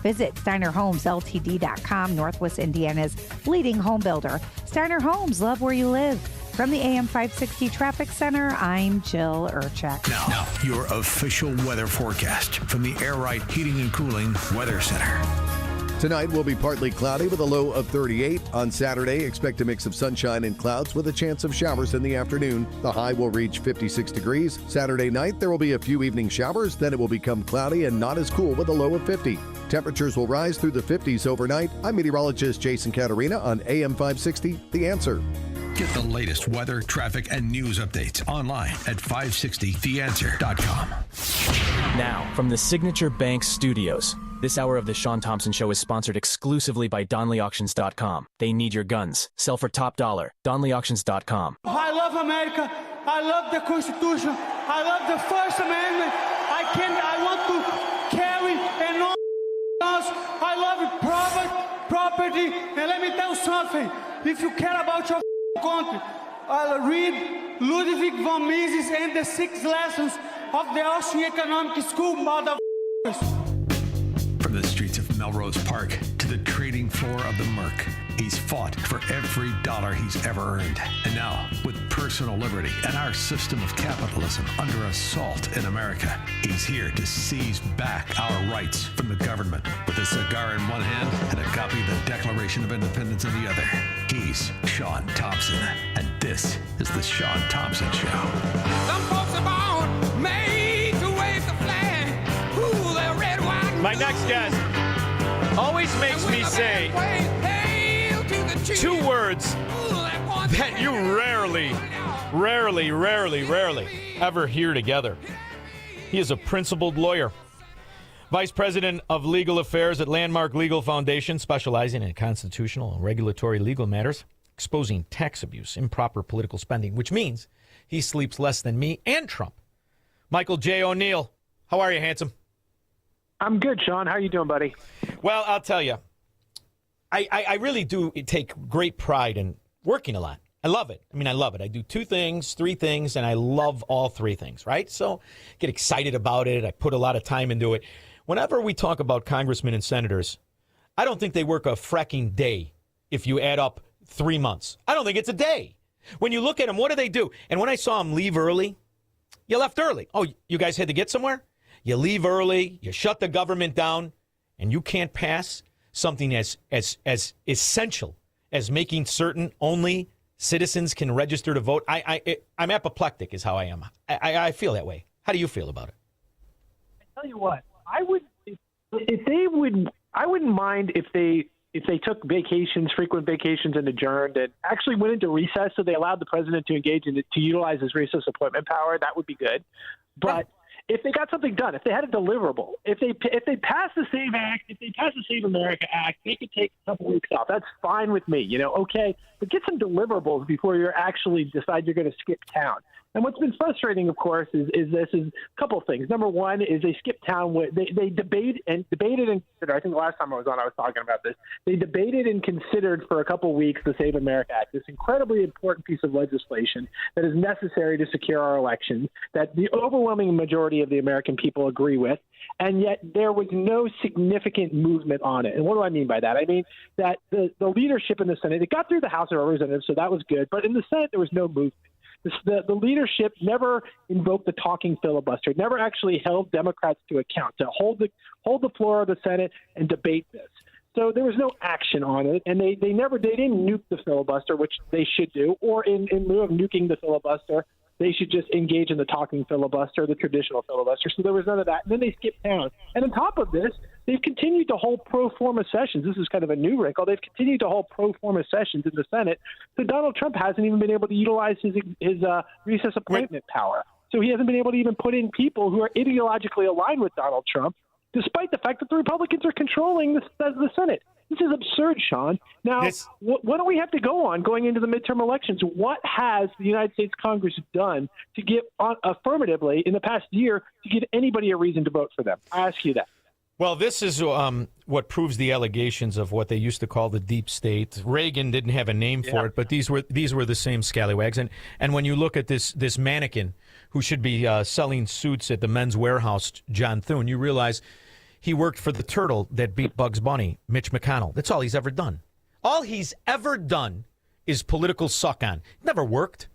Visit SteinerHomesLTD.com, Northwest Indiana's leading home builder. Steiner Homes, love where you live. From the AM 560 Traffic Center, I'm Jill Urchak. Now, your official weather forecast from the Air Right Heating and Cooling Weather Center. Tonight will be partly cloudy with a low of 38. On Saturday, expect a mix of sunshine and clouds with a chance of showers in the afternoon. The high will reach 56 degrees. Saturday night, there will be a few evening showers. Then it will become cloudy and not as cool with a low of 50. Temperatures will rise through the 50s overnight. I'm meteorologist Jason Caterina on AM 560, The Answer. Get the latest weather, traffic, and news updates online at 560theanswer.com. Now, from the Signature Bank Studios, this hour of the Shaun Thompson Show is sponsored exclusively by DonleyAuctions.com. They need your guns. Sell for top dollar. DonleyAuctions.com. I love America. I love the Constitution. I love the First Amendment. I want to carry and all laws. I love property. And let me tell you something. If you care about your country, read Ludwig von Mises and the 6 lessons of the Austrian Economic School, motherfuckers. From the streets of Melrose Park to the trading floor of the Merc, he's fought for every dollar he's ever earned. And now, with personal liberty and our system of capitalism under assault in America, he's here to seize back our rights from the government. With a cigar in one hand and a copy of the Declaration of Independence in the other, he's Shaun Thompson. And this is the Shaun Thompson Show. Some folks are born made to wave the flag. Ooh, they're red, white, and my next guest always makes me say two words that you rarely ever hear together. He is a principled lawyer, vice president of legal affairs at Landmark Legal Foundation, specializing in constitutional and regulatory legal matters, exposing tax abuse, improper political spending, which means he sleeps less than me and Trump. Michael J. O'Neill, how are you, handsome? I'm good, Shaun. How are you doing, buddy? Well, I'll tell you, I really do take great pride in working a lot. I love it. I love it. I do 2 things, 3 things, and I love all 3 things, right? So get excited about it. I put a lot of time into it. Whenever we talk about congressmen and senators, I don't think they work a fracking day if you add up 3 months. I don't think it's a day. When you look at them, what do? And when I saw them leave early, you left early. Oh, you guys had to get somewhere? You leave early, you shut the government down, and you can't pass something as essential as making certain only citizens can register to vote. I'm apoplectic is how I am. I feel that way. How do you feel about it? I tell you what, I wouldn't mind if they took vacations, frequent vacations, and adjourned and actually went into recess so they allowed the president to engage in it, to utilize his recess appointment power. That would be good. But if they got something done, if they had a deliverable, if they passed the SAVE Act, if they passed the Save America Act, they could take a couple weeks off. That's fine with me, okay. But get some deliverables before you actually decide you're going to skip town. And what's been frustrating, of course, is a couple of things. Number one is they skipped town. They debated and considered. I think the last time I was on, I was talking about this. They debated and considered for a couple of weeks the Save America Act, this incredibly important piece of legislation that is necessary to secure our elections, that the overwhelming majority of the American people agree with, and yet there was no significant movement on it. And what do I mean by that? I mean that the leadership in the Senate, it got through the House of Representatives, so that was good, but in the Senate there was no movement. The leadership never invoked the talking filibuster, never actually held Democrats to account to hold the floor of the Senate and debate this. So there was no action on it, and they didn't nuke the filibuster, which they should do, or in lieu of nuking the filibuster, they should just engage in the talking filibuster, the traditional filibuster. So there was none of that. And then they skipped town. And on top of this, they've continued to hold pro forma sessions. This is kind of a new wrinkle. They've continued to hold pro forma sessions in the Senate. So Donald Trump hasn't even been able to utilize his recess appointment power. So he hasn't been able to even put in people who are ideologically aligned with Donald Trump, despite the fact that the Republicans are controlling the Senate. This is absurd, Shaun. Now, what do we have to go on going into the midterm elections? What has the United States Congress done to give affirmatively in the past year to give anybody a reason to vote for them? I ask you that. Well, this is what proves the allegations of what they used to call the deep state. Reagan didn't have a name for it, but these were the same scallywags. And when you look at this mannequin who should be selling suits at the Men's Warehouse, John Thune, you realize he worked for the turtle that beat Bugs Bunny, Mitch McConnell. That's all he's ever done. All he's ever done is political suck-on. Never worked.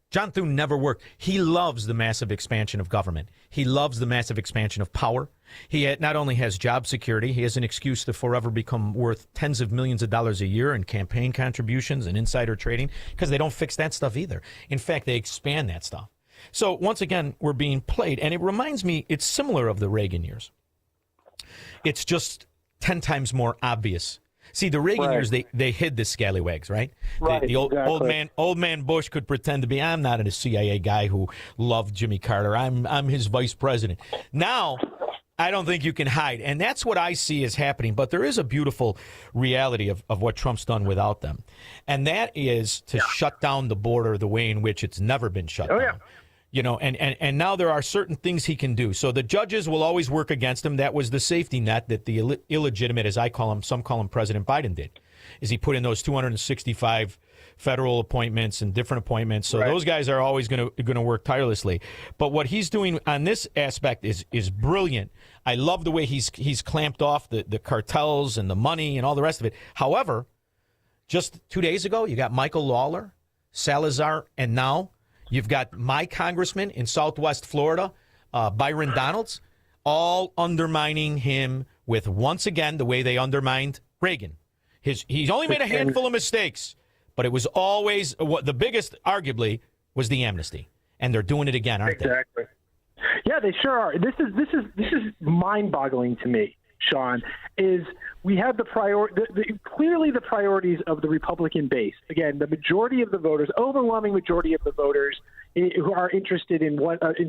John Thune never worked. He loves the massive expansion of government. He loves the massive expansion of power. He not only has job security, he has an excuse to forever become worth tens of millions of dollars a year in campaign contributions and insider trading, because they don't fix that stuff either. In fact, they expand that stuff. So once again, we're being played, and it reminds me, it's similar of the Reagan years. It's just 10 times more obvious. See, the Reagan years, they hid the scallywags, right? The old man Bush could pretend to be, I'm not a CIA guy who loved Jimmy Carter. I'm his vice president. Now, I don't think you can hide. And that's what I see is happening. But there is a beautiful reality of what Trump's done without them. And that is to shut down the border the way in which it's never been shut down. Yeah. You know, and now there are certain things he can do. So the judges will always work against him. That was the safety net that the illegitimate, as I call him, some call him President Biden did, is he put in those 265 federal appointments and different appointments. So those guys are always going to work tirelessly. But what he's doing on this aspect is brilliant. I love the way he's clamped off the cartels and the money and all the rest of it. However, just 2 days ago, you got Michael Lawler, Salazar, and now you've got my congressman in Southwest Florida, Byron Donalds, all undermining him with, once again, the way they undermined Reagan. He's only made a handful of mistakes, but it was always the biggest, arguably, was the amnesty. And they're doing it again, aren't they? Exactly. Yeah, they sure are. This is mind-boggling to me, Shaun, is we have clearly the priorities of the Republican base. Again, the majority of the voters, overwhelming majority of the voters who are interested in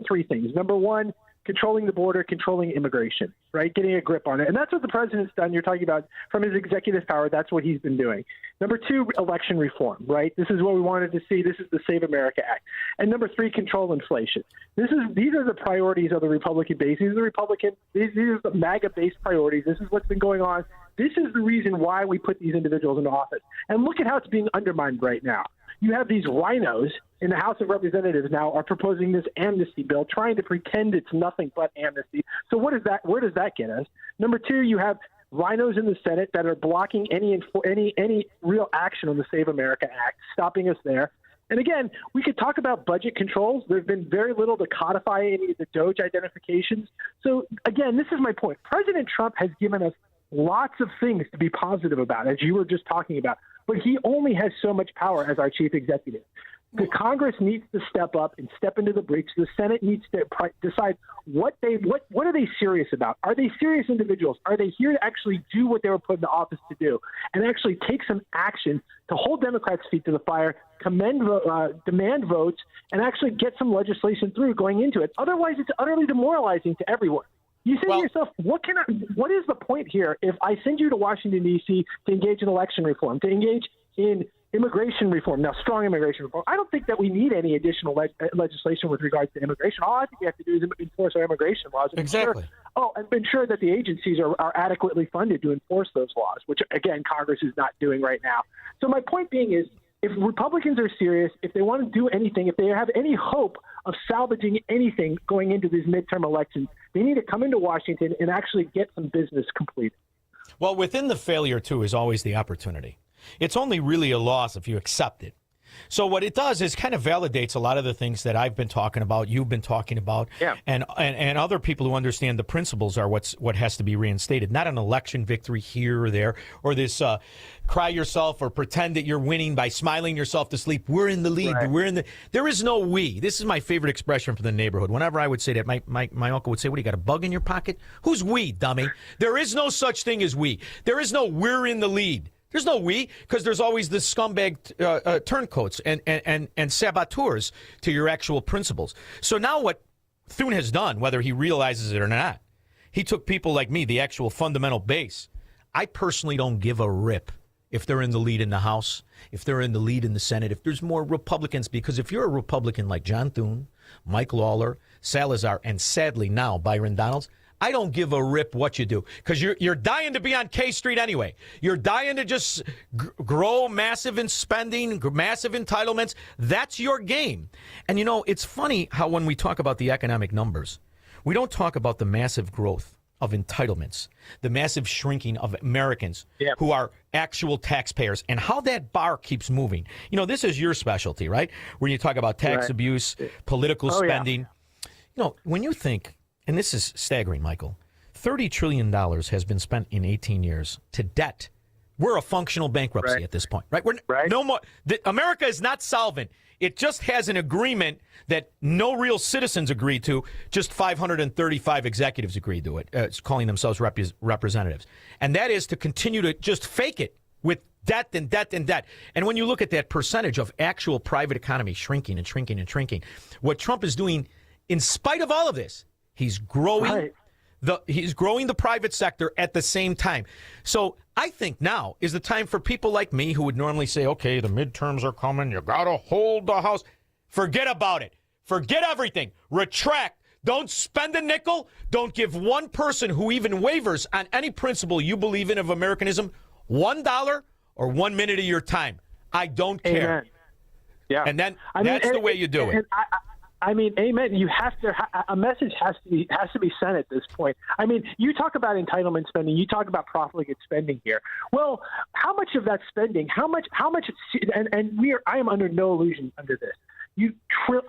three things. Number one, controlling the border, controlling immigration, right? Getting a grip on it. And that's what the president's done. You're talking about from his executive power. That's what he's been doing. Number two, election reform, right? This is what we wanted to see. This is the Save America Act. And number three, control inflation. These are the priorities of the Republican base. These are the MAGA-based priorities. This is what's been going on. This is the reason why we put these individuals into office. And look at how it's being undermined right now. You have these RINOs in the House of Representatives now are proposing this amnesty bill, trying to pretend it's nothing but amnesty. So where does that get us? Number two, you have RINOs in the Senate that are blocking any real action on the Save America Act, stopping us there. And again, we could talk about budget controls. There's been very little to codify any of the DOJ identifications. So again, this is my point. President Trump has given us lots of things to be positive about, as you were just talking about, but he only has so much power as our chief executive. The Congress needs to step up and step into the breach. The Senate needs to decide what are they serious about? Are they serious individuals? Are they here to actually do what they were put into office to do and actually take some action to hold Democrats' feet to the fire, demand votes, and actually get some legislation through going into it? Otherwise, it's utterly demoralizing to everyone. You say to yourself, what is the point here if I send you to Washington, D.C. to engage in election reform, to engage in immigration reform, now strong immigration reform? I don't think that we need any additional legislation with regards to immigration. All I think we have to do is enforce our immigration laws. And ensure that the agencies are adequately funded to enforce those laws, which, again, Congress is not doing right now. So my point being is, if Republicans are serious, if they want to do anything, if they have any hope of salvaging anything going into these midterm elections, they need to come into Washington and actually get some business completed. Well, within the failure, too, is always the opportunity. It's only really a loss if you accept it. So what it does is kind of validates a lot of the things that I've been talking about, you've been talking about, and other people who understand the principles are what has to be reinstated, not an election victory here or there, or this cry yourself or pretend that you're winning by smiling yourself to sleep. We're in the lead. Right. There is no we. This is my favorite expression from the neighborhood. Whenever I would say that, my uncle would say, what, do you got a bug in your pocket? Who's we, dummy? There is no such thing as we. There is no we're in the lead. There's no we, because there's always the scumbag turncoats and saboteurs to your actual principles. So now what Thune has done, whether he realizes it or not, he took people like me, the actual fundamental base. I personally don't give a rip if they're in the lead in the House, if they're in the lead in the Senate, if there's more Republicans, because if you're a Republican like John Thune, Mike Lawler, Salazar, and sadly now Byron Donalds, I don't give a rip what you do, because you're dying to be on K Street anyway. You're dying to just grow massive in spending, massive entitlements. That's your game. And, it's funny how when we talk about the economic numbers, we don't talk about the massive growth of entitlements, the massive shrinking of Americans who are actual taxpayers, and how that bar keeps moving. You know, this is your specialty, right? When you talk about tax abuse, political spending. You know, when you think, and this is staggering, Michael, $30 trillion has been spent in 18 years to debt. We're a functional bankruptcy at this point, right? We're no more. America is not solvent. It just has an agreement that no real citizens agreed to. Just 535 executives agreed to it, calling themselves representatives. And that is to continue to just fake it with debt and debt and debt. And when you look at that percentage of actual private economy shrinking and shrinking and shrinking, what Trump is doing, in spite of all of this, he's growing the private sector at the same time. So I think now is the time for people like me who would normally say, okay, the midterms are coming, you got to hold the House. Forget about it. Forget everything. Retract. Don't spend a nickel. Don't give one person who even wavers on any principle you believe in of Americanism $1 or 1 minute of your time. I don't care. Amen. Yeah. And then that's the way you do it. I mean, amen. You have to. A message has to be sent at this point. I mean, you talk about entitlement spending. You talk about profligate spending here. Well, how much of that spending? How much? And I am under no illusion under this.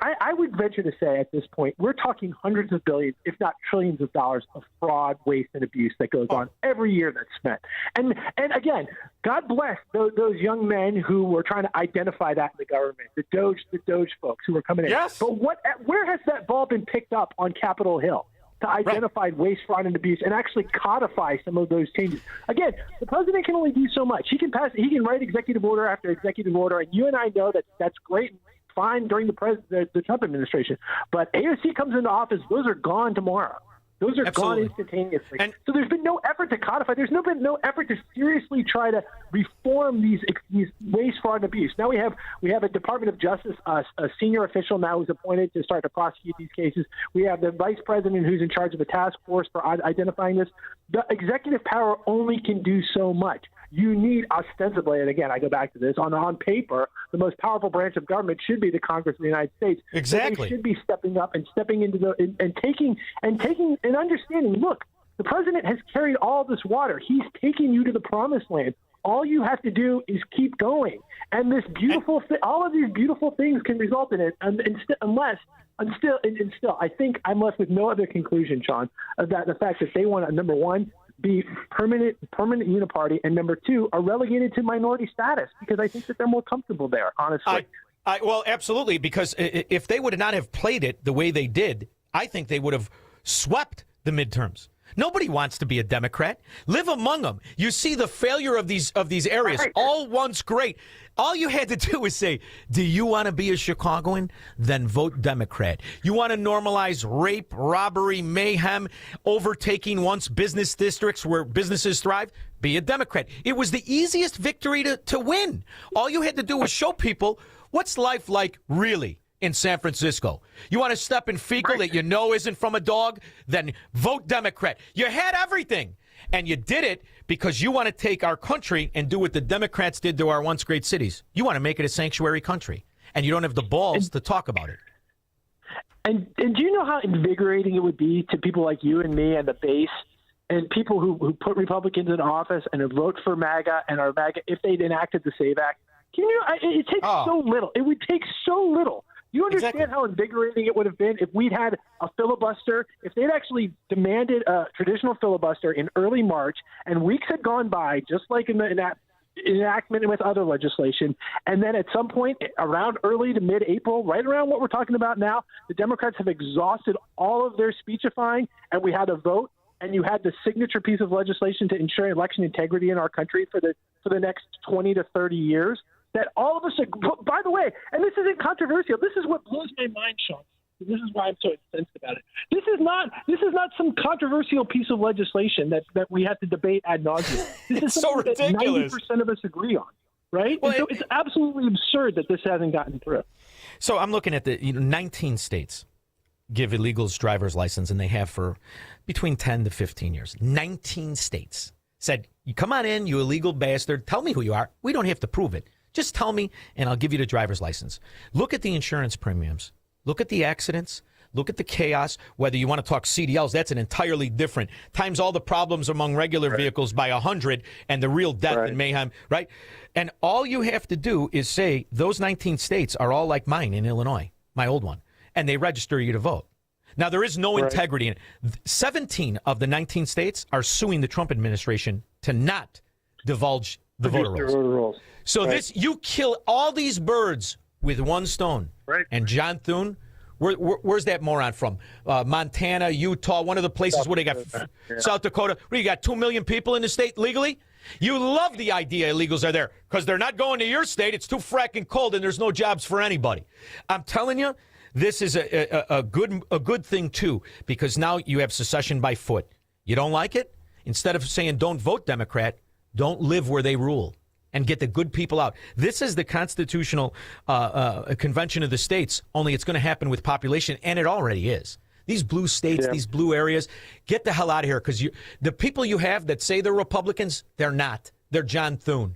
I would venture to say at this point, we're talking hundreds of billions, if not trillions of dollars of fraud, waste, and abuse that goes on every year that's spent. And again, God bless those young men who were trying to identify that in the government, the Doge folks who were coming in. Yes. But where has that ball been picked up on Capitol Hill to identify waste, fraud, and abuse and actually codify some of those changes? Again, the president can only do so much. He can write executive order after executive order, and you and I know that that's great. Fine during the Trump administration, but AOC comes into office; those are gone tomorrow. Those are gone instantaneously. So there's been no effort to codify. There's been no effort to seriously try to reform these waste, fraud, and abuse. Now we have a Department of Justice, a senior official now who's appointed to start to prosecute these cases. We have the vice president who's in charge of a task force for identifying this. The executive power only can do so much. You need ostensibly, and again, I go back to this, on paper, the most powerful branch of government should be the Congress of the United States. Exactly. They should be stepping up and stepping into and taking and understanding, look, the president has carried all this water. He's taking you to the promised land. All you have to do is keep going. And this beautiful all of these beautiful things can result in it, still, I think I'm left with no other conclusion, Shaun, of that the fact that they want to, number one, be permanent uniparty, and number two, are relegated to minority status because I think that they're more comfortable there, honestly. Well, absolutely, because if they would not have played it the way they did, I think they would have swept the midterms. Nobody wants to be a Democrat. Live among them. You see the failure of these areas. Right. All once great. All you had to do was say, do you want to be a Chicagoan? Then vote Democrat. You want to normalize rape, robbery, mayhem, overtaking once business districts where businesses thrive? Be a Democrat. It was the easiest victory to win. All you had to do was show people what's life like really in San Francisco. You want to step in fecal that you know isn't from a dog? Then vote Democrat. You had everything. And you did it because you want to take our country and do what the Democrats did to our once great cities. You want to make it a sanctuary country. And you don't have the balls to talk about it. And do you know how invigorating it would be to people like you and me and the base and people who put Republicans in office and who vote for MAGA and are MAGA if they'd enacted the SAVE Act? It takes so little. It would take so little. You understand how invigorating it would have been if we'd had a filibuster, if they'd actually demanded a traditional filibuster in early March and weeks had gone by, just like in that enactment with other legislation. And then at some point around early to mid-April, right around what we're talking about now, the Democrats have exhausted all of their speechifying and we had a vote and you had the signature piece of legislation to ensure election integrity in our country for the next 20 to 30 years. That all of us are, by the way, and this isn't controversial. This is what blows my mind, Shaun. This is why I'm so incensed about it. This is not some controversial piece of legislation that we have to debate ad nauseum. This is so ridiculous. That 90% of us agree on, right? Well, so it's absolutely absurd that this hasn't gotten through. So I'm looking at 19 states give illegals driver's license, and they have for between 10 to 15 years. 19 states said, "You come on in, you illegal bastard. Tell me who you are. We don't have to prove it. Just tell me, and I'll give you the driver's license." Look at the insurance premiums. Look at the accidents. Look at the chaos. Whether you want to talk CDLs, that's an entirely different. Times all the problems among regular vehicles by 100 and the real death and mayhem, right? And all you have to do is say those 19 states are all like mine in Illinois, my old one, and they register you to vote. Now, there is no integrity in it. 17 of the 19 states are suing the Trump administration to not divulge the voter rolls. So this, you kill all these birds with one stone. Right. And John Thune, where's that moron from? Montana, Utah, one of the places where they got South Dakota. Where you got 2 million people in the state legally? You love the idea illegals are there because they're not going to your state. It's too fracking cold and there's no jobs for anybody. I'm telling you, this is a good thing, too, because now you have secession by foot. You don't like it? Instead of saying don't vote Democrat, don't live where they rule and get the good people out. This is the constitutional convention of the states, only it's going to happen with population, and it already is. These blue states, these blue areas, get the hell out of here because the people you have that say they're Republicans, they're not. They're John Thune.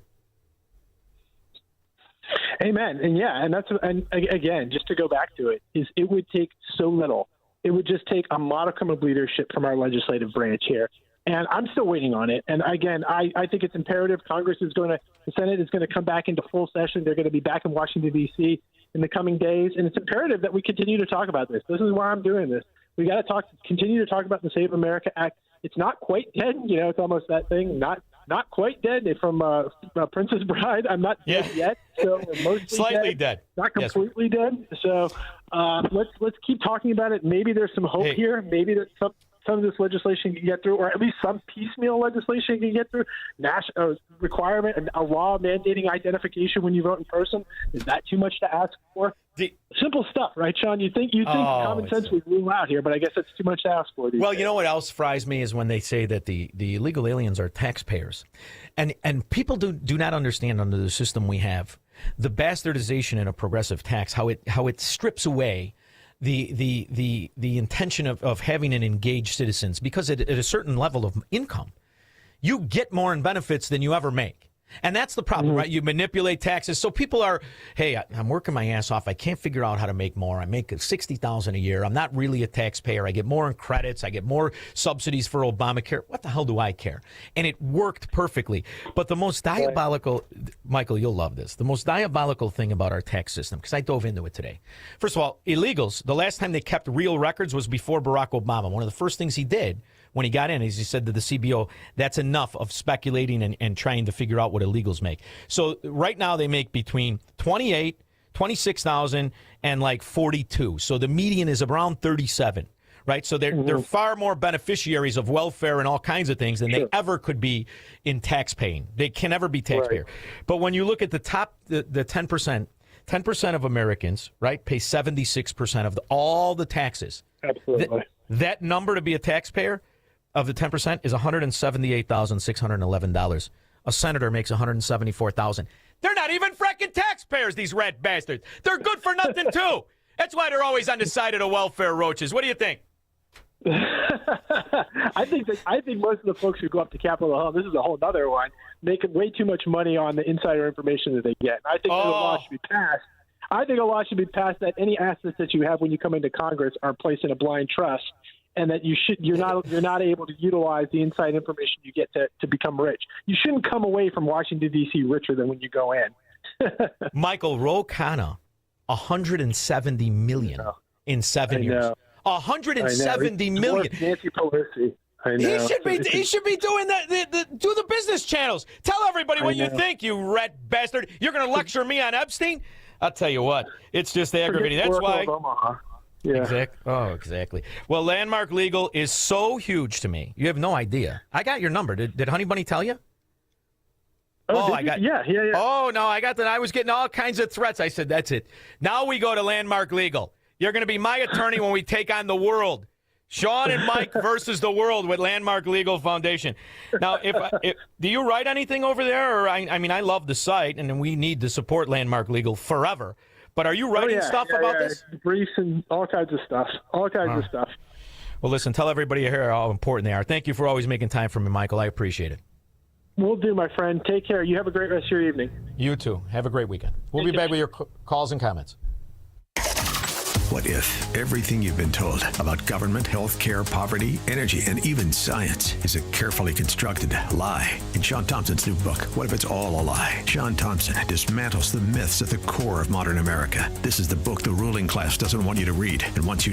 Amen. And again, just to go back to it, it would take so little. It would just take a modicum of leadership from our legislative branch here. And I'm still waiting on it. And again, I think it's imperative. The Senate is going to come back into full session. They're going to be back in Washington, D.C. in the coming days. And it's imperative that we continue to talk about this. This is why I'm doing this. We got to continue to talk about the Save America Act. It's not quite dead. It's almost that thing, not quite dead from Princess Bride. I'm not dead yet. So we're mostly slightly dead. Not completely dead. So let's keep talking about it. Maybe there's some hope here. Maybe there's some of this legislation can get through, or at least some piecemeal legislation can get through. National requirement, a law mandating identification when you vote in person. Is that too much to ask for? Simple stuff, right, Shaun? You think common sense would rule out here, but I guess that's too much to ask for. Well, you know what else fries me is when they say that the illegal aliens are taxpayers, and people do not understand under the system we have the bastardization in a progressive tax, how it strips away the intention of having an engaged citizens, because at a certain level of income, you get more in benefits than you ever make. And that's the problem, right? You manipulate taxes. So people are, hey, I'm working my ass off. I can't figure out how to make more. I make $60,000 a year. I'm not really a taxpayer. I get more in credits. I get more subsidies for Obamacare. What the hell do I care? And it worked perfectly. But the most diabolical, Michael, you'll love this. The most diabolical thing about our tax system, because I dove into it today. First of all, illegals, the last time they kept real records was before Barack Obama. One of the first things he did when he got in is he said to the CBO, that's enough of speculating and trying to figure out what illegals make. So right now they make between 26,000 and like 42. So the median is around 37, right? So they're far more beneficiaries of welfare and all kinds of things than they ever could be in tax paying. They can never be taxpayer. But when you look at the top, the 10%, 10% of Americans, right, pay 76% of all the taxes. Absolutely. That number to be a taxpayer of the 10% is $178,611. A senator makes $174,000. They're not even frickin' taxpayers, these rat bastards. They're good for nothing, too. That's why they're always on the side of the welfare roaches. What do you think? I think most of the folks who go up to Capitol Hill, this is a whole other one, make way too much money on the insider information that they get. I think a law should be passed. I think a law should be passed that any assets that you have when you come into Congress are placed in a blind trust, and that you're not able to utilize the inside information you get to become rich. You shouldn't come away from Washington, D.C. richer than when you go in. Michael, Ro Khanna, $170 million in 7 years. $170 million. Nancy Pelosi. I know. He should be doing that. Do the business channels. Tell everybody what you think, you rat bastard. You're going to lecture me on Epstein? I'll tell you what. It's just aggravating. That's why. Yeah. Exactly. Well, Landmark Legal is so huge to me. You have no idea. I got your number. Did Honey Bunny tell you? Yeah. Oh, no, I got that. I was getting all kinds of threats. I said, that's it. Now we go to Landmark Legal. You're going to be my attorney when we take on the world. Shaun and Mike versus the world with Landmark Legal Foundation. Now, do you write anything over there? Or I mean, I love the site, and we need to support Landmark Legal forever. But are you writing stuff about this? Briefs and all kinds of stuff. All kinds of stuff. Well, listen, tell everybody here how important they are. Thank you for always making time for me, Michael. I appreciate it. Will do, my friend. Take care. You have a great rest of your evening. You too. Have a great weekend. We'll be back with your calls and comments. What if everything you've been told about government, healthcare, poverty, energy, and even science is a carefully constructed lie? In Shaun Thompson's new book, What If It's All a Lie? Shaun Thompson dismantles the myths at the core of modern America. This is the book the ruling class doesn't want you to read and wants you